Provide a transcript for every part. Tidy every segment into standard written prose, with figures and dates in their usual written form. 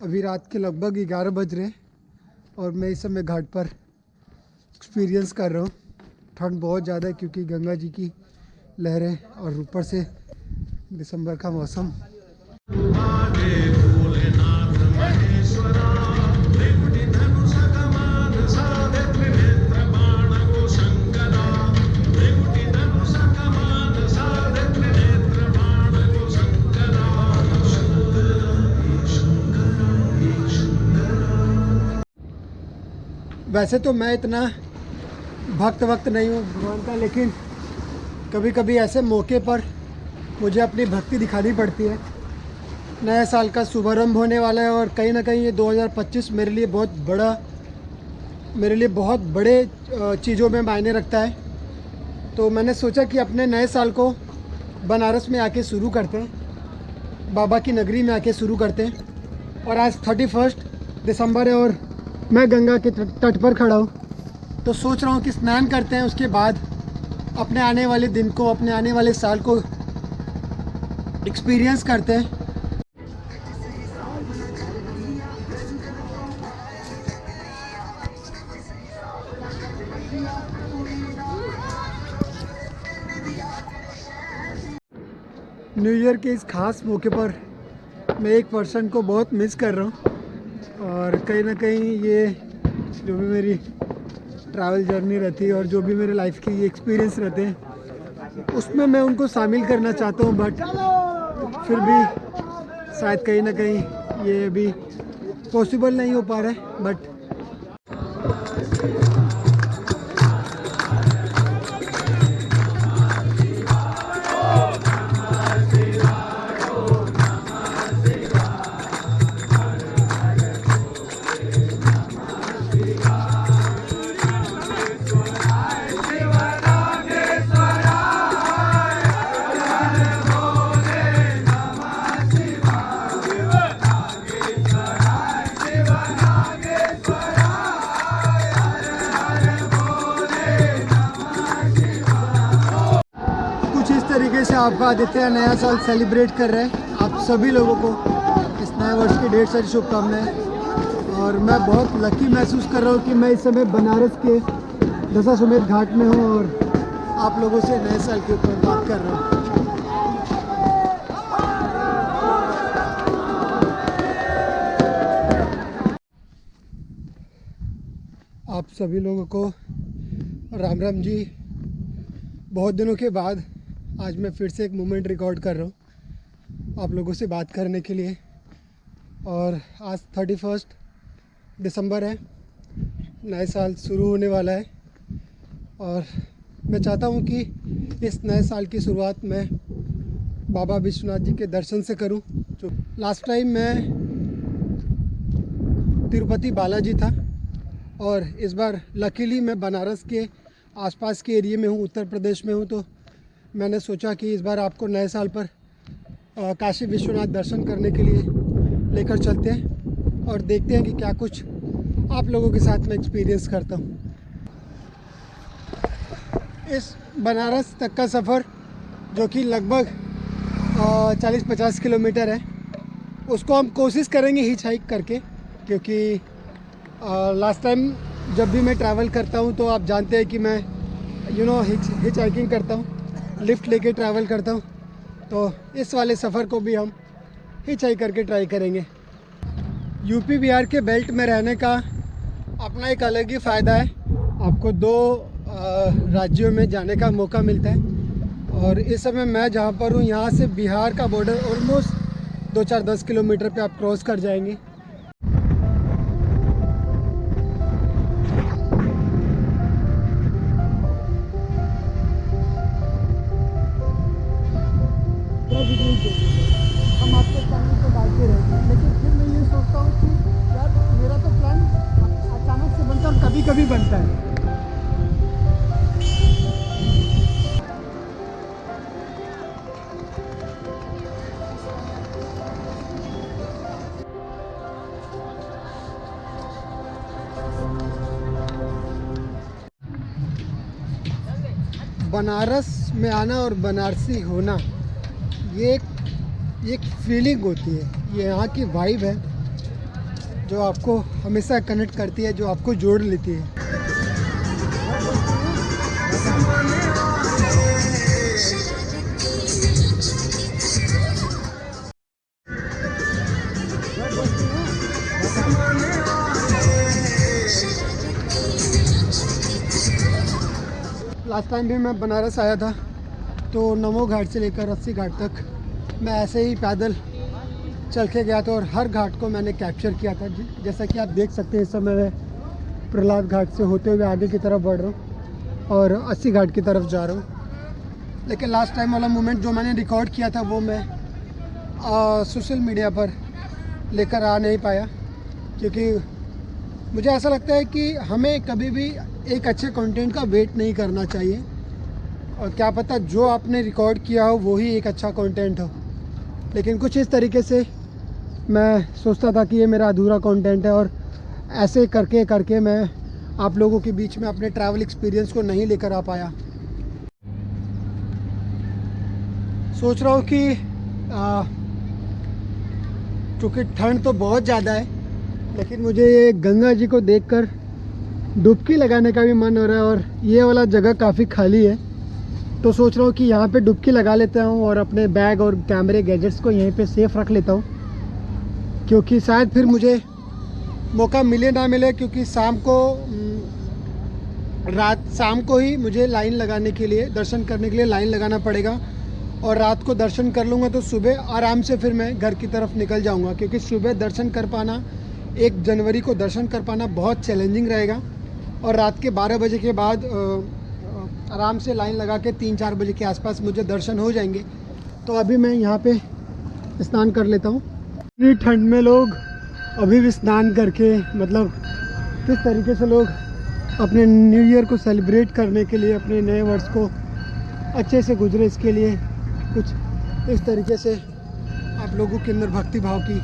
अभी रात के लगभग 11 बज रहे और मैं इस समय घाट पर एक्सपीरियंस कर रहा हूँ। ठंड बहुत ज़्यादा है क्योंकि गंगा जी की लहरें और ऊपर से दिसंबर का मौसम। वैसे तो मैं इतना भक्त नहीं हूँ भगवान का, लेकिन कभी कभी ऐसे मौके पर मुझे अपनी भक्ति दिखानी पड़ती है। नए साल का शुभारंभ होने वाला है और कहीं ना कहीं ये 2025 मेरे लिए बहुत बड़े चीज़ों में मायने रखता है। तो मैंने सोचा कि अपने नए साल को बनारस में आके शुरू करते हैं, बाबा की नगरी में आके शुरू करते हैं। और आज 31 दिसंबर है और मैं गंगा के तट पर खड़ा हूँ। तो सोच रहा हूँ कि स्नान करते हैं, उसके बाद अपने आने वाले दिन को, अपने आने वाले साल को एक्सपीरियंस करते हैं। न्यू ईयर के इस खास मौके पर मैं एक पर्सन को बहुत मिस कर रहा हूँ और कहीं ना कहीं ये जो भी मेरी ट्रैवल जर्नी रहती है और जो भी मेरे लाइफ के ये एक्सपीरियंस रहते हैं उसमें मैं उनको शामिल करना चाहता हूँ, बट फिर भी शायद कहीं ना कहीं ये अभी पॉसिबल नहीं हो पा रहा है। बट तरीके से आपका आदित्य नया साल सेलिब्रेट कर रहे हैं। आप सभी लोगों को इस नए वर्ष की ढेर सारी शुभकामनाएं। और मैं बहुत लकी महसूस कर रहा हूँ कि मैं इस समय बनारस के दशाश्वमेध घाट में हूँ और आप लोगों से नए साल के ऊपर बात कर रहा हूँ। आप सभी लोगों को राम राम जी। बहुत दिनों के बाद आज मैं फिर से एक मोमेंट रिकॉर्ड कर रहा हूँ आप लोगों से बात करने के लिए। और आज 31 दिसंबर है, नए साल शुरू होने वाला है और मैं चाहता हूँ कि इस नए साल की शुरुआत मैं बाबा विश्वनाथ जी के दर्शन से करूँ। जो लास्ट टाइम मैं तिरुपति बालाजी था और इस बार लकीली मैं बनारस के आसपास के एरिया में हूँ, उत्तर प्रदेश में हूँ। तो मैंने सोचा कि इस बार आपको नए साल पर काशी विश्वनाथ दर्शन करने के लिए लेकर चलते हैं और देखते हैं कि क्या कुछ आप लोगों के साथ में एक्सपीरियंस करता हूँ। इस बनारस तक का सफ़र जो कि लगभग 40-50 किलोमीटर है, उसको हम कोशिश करेंगे हिच हाइक करके, क्योंकि लास्ट टाइम जब भी मैं ट्रैवल करता हूँ तो आप जानते हैं कि मैं हिच हाइकिंग करता हूँ, लिफ्ट लेके ट्रैवल करता हूँ। तो इस वाले सफ़र को भी हम हिच हाइक करके ट्राई करेंगे। यूपी बिहार के बेल्ट में रहने का अपना एक अलग ही फ़ायदा है। आपको दो राज्यों में जाने का मौका मिलता है और इस समय मैं जहाँ पर हूँ यहाँ से बिहार का बॉर्डर ऑलमोस्ट 2-4-10 किलोमीटर पे आप क्रॉस कर जाएंगे। हम आपके चैनल को डालते रहेंगे, लेकिन फिर मैं ये सोचता हूँ कि यार मेरा तो प्लान अचानक से बनता है और कभी कभी बनता है। बनारस में आना और बनारसी होना ये एक फीलिंग होती है, ये यहाँ की वाइब है। जो आपको हमेशा कनेक्ट करती है, जो आपको जोड़ लेती है। लास्ट टाइम भी मैं बनारस आया था तो नमो घाट से लेकर अस्सी घाट तक मैं ऐसे ही पैदल चल के गया था और हर घाट को मैंने कैप्चर किया था। जैसा कि आप देख सकते हैं इस समय मैं प्रहलाद घाट से होते हुए आगे की तरफ बढ़ रहा हूँ और अस्सी घाट की तरफ जा रहा हूँ। लेकिन लास्ट टाइम वाला मोमेंट जो मैंने रिकॉर्ड किया था वो मैं सोशल मीडिया पर लेकर आ नहीं पाया, क्योंकि मुझे ऐसा लगता है कि हमें कभी भी एक अच्छे कंटेंट का वेट नहीं करना चाहिए और क्या पता जो आपने रिकॉर्ड किया हो वो ही एक अच्छा कंटेंट हो। लेकिन कुछ इस तरीके से मैं सोचता था कि ये मेरा अधूरा कंटेंट है और ऐसे करके करके मैं आप लोगों के बीच में अपने ट्रैवल एक्सपीरियंस को नहीं लेकर आ पाया। सोच रहा हूँ कि क्योंकि ठंड तो बहुत ज़्यादा है, लेकिन मुझे ये गंगा जी को देखकर डुबकी लगाने का भी मन हो रहा है और ये वाला जगह काफ़ी खाली है, तो सोच रहा हूँ कि यहाँ पे डुबकी लगा लेता हूँ और अपने बैग और कैमरे गैजेट्स को यहीं पे सेफ रख लेता हूँ, क्योंकि शायद फिर मुझे मौका मिले ना मिले, क्योंकि शाम को ही मुझे लाइन लगाने के लिए, दर्शन करने के लिए लाइन लगाना पड़ेगा और रात को दर्शन कर लूँगा तो सुबह आराम से फिर मैं घर की तरफ निकल जाऊँगा, क्योंकि सुबह दर्शन कर पाना 1 जनवरी को दर्शन कर पाना बहुत चैलेंजिंग रहेगा और रात के 12 बजे के बाद आराम से लाइन लगा के 3-4 बजे के आसपास मुझे दर्शन हो जाएंगे। तो अभी मैं यहाँ पे स्नान कर लेता हूँ। इतनी ठंड में लोग अभी भी स्नान करके, मतलब किस तरीके से लोग अपने न्यू ईयर को सेलिब्रेट करने के लिए, अपने नए वर्ष को अच्छे से गुजरे, इसके लिए कुछ इस तरीके से आप लोगों के अंदर भक्ति भाव की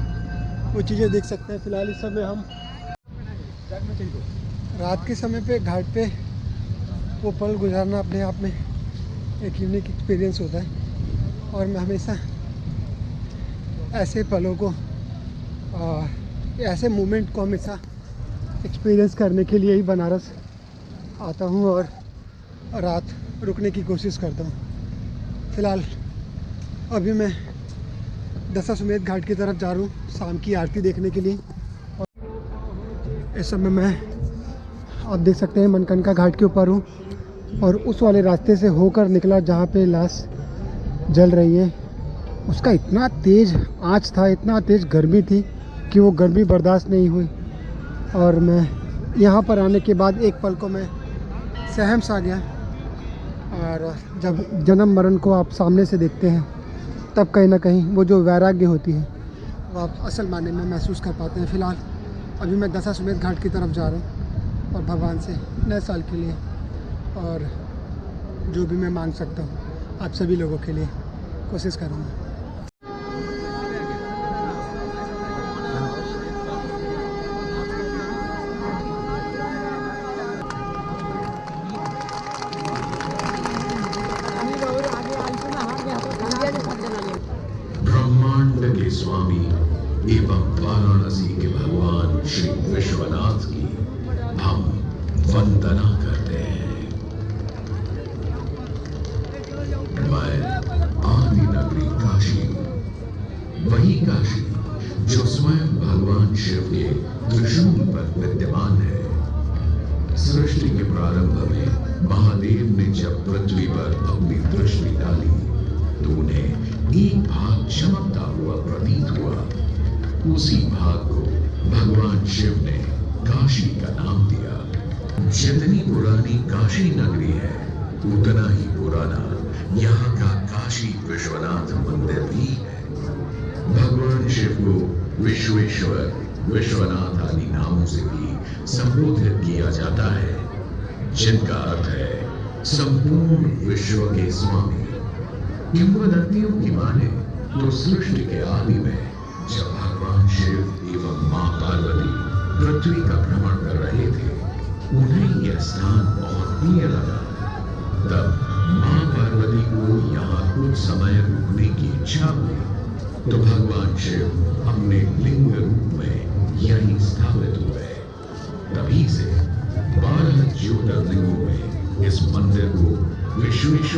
वो चीज़ें देख सकते हैं। फ़िलहाल इस समय हम रात के समय पे घाट पे वो पल गुजारना अपने आप में एक यूनिक एक्सपीरियंस होता है और मैं हमेशा ऐसे पलों को ऐसे मोमेंट को हमेशा एक्सपीरियंस करने के लिए ही बनारस आता हूँ और रात रुकने की कोशिश करता हूँ। फ़िलहाल अभी मैं दशाश्वमेध घाट की तरफ जा रहा हूँ शाम की आरती देखने के लिए। इस समय मैं, आप देख सकते हैं, मनकनका घाट के ऊपर हूँ और उस वाले रास्ते से होकर निकला जहाँ पे लाश जल रही है। उसका इतना तेज़ आँच था, इतना तेज़ गर्मी थी कि वो गर्मी बर्दाश्त नहीं हुई और मैं यहाँ पर आने के बाद एक पल को मैं सहम सा गया। और जब जन्म मरण को आप सामने से देखते हैं तब कहीं ना कहीं वो जो वैराग्य होती है वो आप असल मायने में महसूस कर पाते हैं। फ़िलहाल अभी मैं दशाश्वमेध घाट की तरफ जा रहा हूँ और भगवान से नए साल के लिए और जो भी मैं मांग सकता हूँ आप सभी लोगों के लिए कोशिश करूँगा। ब्रह्मांड के स्वामी एवं वाराणसी के भगवान श्री विश्वनाथ की हम वंदना करते हैं। मैं आदि नगरी काशी, वही काशी जो स्वयं भगवान शिव के त्रिशूल पर विद्यमान है। सृष्टि के प्रारंभ में महादेव ने जब पृथ्वी पर अपनी दृष्टि डाली तो उन्हें एक भाग चमकता हुआ प्रतीत हुआ। उसी भाग को भगवान शिव ने काशी का नाम दिया। जितनी पुरानी काशी नगरी है उतना ही पुराना यहाँ का काशी विश्वनाथ मंदिर भी है। भगवान शिव को विश्वेश्वर, विश्वनाथ आदि नामों से भी संबोधित किया जाता है, जिनका अर्थ है संपूर्ण विश्व के स्वामी। किंवदंतियों की माने तो सृष्टि के आदि में जब भगवान शिव एवं मां पार्वती पृथ्वी का भ्रमण कर रहे थे, उन्हें यह स्थान बहुत प्रिय लगा। तब मां पार्वती को यहाँ कुछ समय रुकने की इच्छा हुई तो भगवान शिव अपने लिंग रूप में यही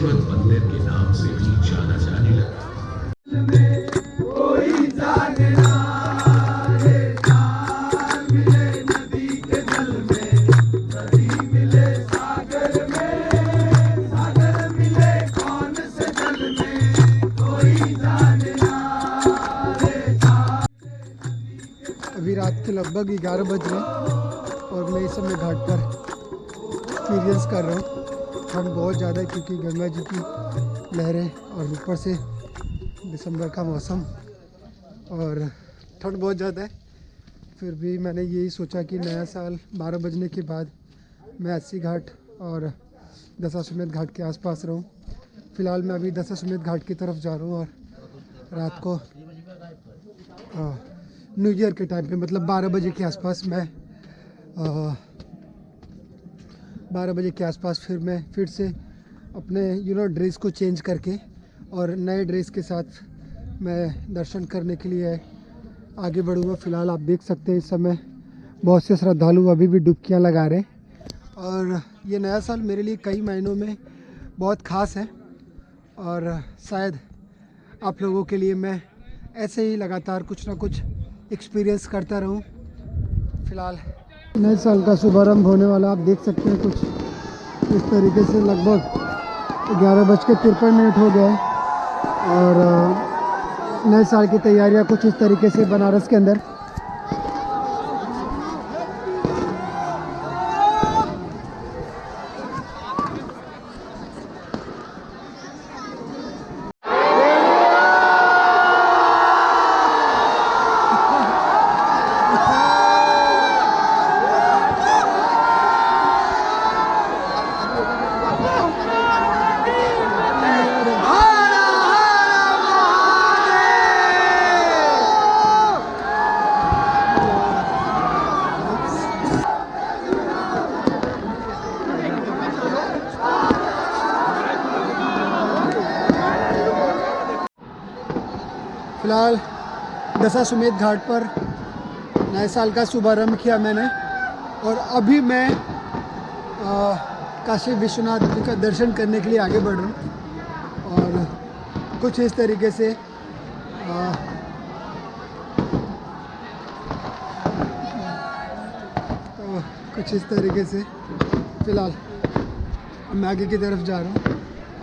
शाश्वत मंदिर के नाम से भी जाना जाने लगा। अभी रात के लगभग 11 बज रहे हैं और मैं इस समय घाट पर एक्सपीरियंस कर रहा हूँ। ठंड बहुत ज़्यादा है क्योंकि गंगा जी की लहरें और ऊपर से दिसंबर का मौसम और ठंड बहुत ज़्यादा है। फिर भी मैंने यही सोचा कि नया साल 12 बजने के बाद मैं अस्सी घाट और दशाश्वमेध घाट के आसपास रहूं। फ़िलहाल मैं अभी दशाश्वमेध घाट की तरफ जा रहा हूं और रात को न्यू ईयर के टाइम पे मतलब 12 बजे के आसपास मैं 12 बजे के आसपास फिर से अपने ड्रेस को चेंज करके और नए ड्रेस के साथ मैं दर्शन करने के लिए आगे बढ़ूँगा। फ़िलहाल आप देख सकते हैं इस समय बहुत से श्रद्धालु अभी भी डुबकियाँ लगा रहे हैं और ये नया साल मेरे लिए कई महीनों में बहुत ख़ास है और शायद आप लोगों के लिए मैं ऐसे ही लगातार कुछ ना कुछ एक्सपीरियंस करता रहूं। फ़िलहाल नए साल का शुभारंभ होने वाला आप देख सकते हैं कुछ इस तरीके से। लगभग 11:53 हो गया है और नए साल की तैयारियां कुछ इस तरीके से बनारस के अंदर। फ़िलहाल दशाश्वमेध घाट पर नए साल का शुभारंभ किया मैंने और अभी मैं काशी विश्वनाथ जी का दर्शन करने के लिए आगे बढ़ रहा हूँ और कुछ इस तरीके से फ़िलहाल मैं आगे की तरफ जा रहा हूँ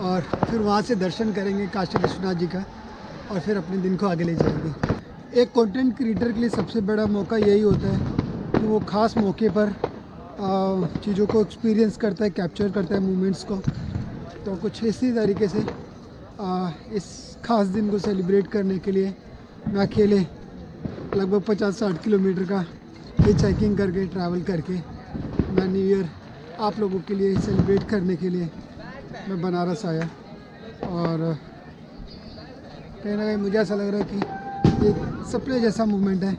और फिर वहाँ से दर्शन करेंगे काशी विश्वनाथ जी का और फिर अपने दिन को आगे ले जाएंगे। एक कंटेंट क्रिएटर के लिए सबसे बड़ा मौका यही होता है कि वो ख़ास मौके पर चीज़ों को एक्सपीरियंस करता है, कैप्चर करता है मोमेंट्स को। तो कुछ इसी तरीके से इस ख़ास दिन को सेलिब्रेट करने के लिए मैं अकेले लगभग 50-60 किलोमीटर का हिच हाइकिंग करके ट्रैवल करके मैं न्यू ईयर आप लोगों के लिए सेलिब्रेट करने के लिए मैं बनारस आया और कहीं ना कहीं मुझे ऐसा लग रहा है कि एक सपने जैसा मोमेंट है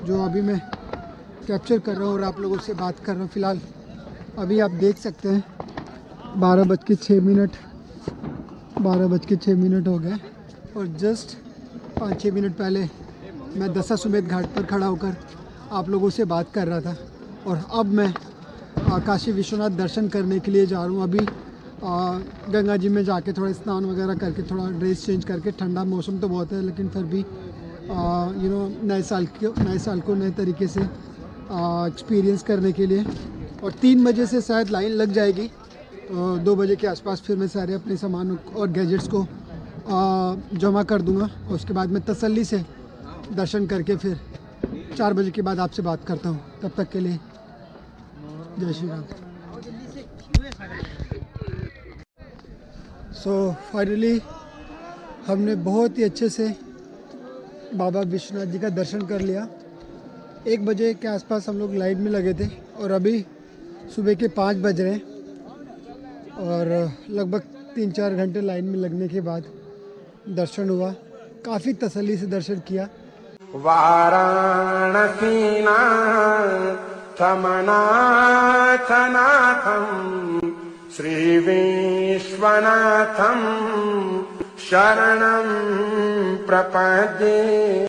जो अभी मैं कैप्चर कर रहा हूँ और आप लोगों से बात कर रहा हूँ। फ़िलहाल अभी आप देख सकते हैं 12:06 हो गए और जस्ट 5-6 मिनट पहले मैं दशाश्वमेध घाट पर खड़ा होकर आप लोगों से बात कर रहा था और अब मैं काशी विश्वनाथ दर्शन करने के लिए जा रहा हूँ। अभी गंगा जी में जाके थोड़ा स्नान वगैरह करके थोड़ा ड्रेस चेंज करके, ठंडा मौसम तो बहुत है लेकिन फिर भी नए साल को नए तरीके से एक्सपीरियंस करने के लिए। और 3 बजे से शायद लाइन लग जाएगी तो 2 बजे के आसपास फिर मैं सारे अपने सामान और गैजेट्स को जमा कर दूंगा और उसके बाद मैं तसल्ली से दर्शन करके फिर 4 बजे के बाद आपसे बात करता हूँ। तब तक के लिए जय श्री राम। फाइनली हमने बहुत ही अच्छे से बाबा विश्वनाथ जी का दर्शन कर लिया। 1 बजे के आसपास हम लोग लाइन में लगे थे और अभी सुबह के 5 बज रहे हैं और लगभग 3-4 घंटे लाइन में लगने के बाद दर्शन हुआ। काफ़ी तसल्ली से दर्शन किया। श्री विश्वनाथं शरणं प्रपद्ये।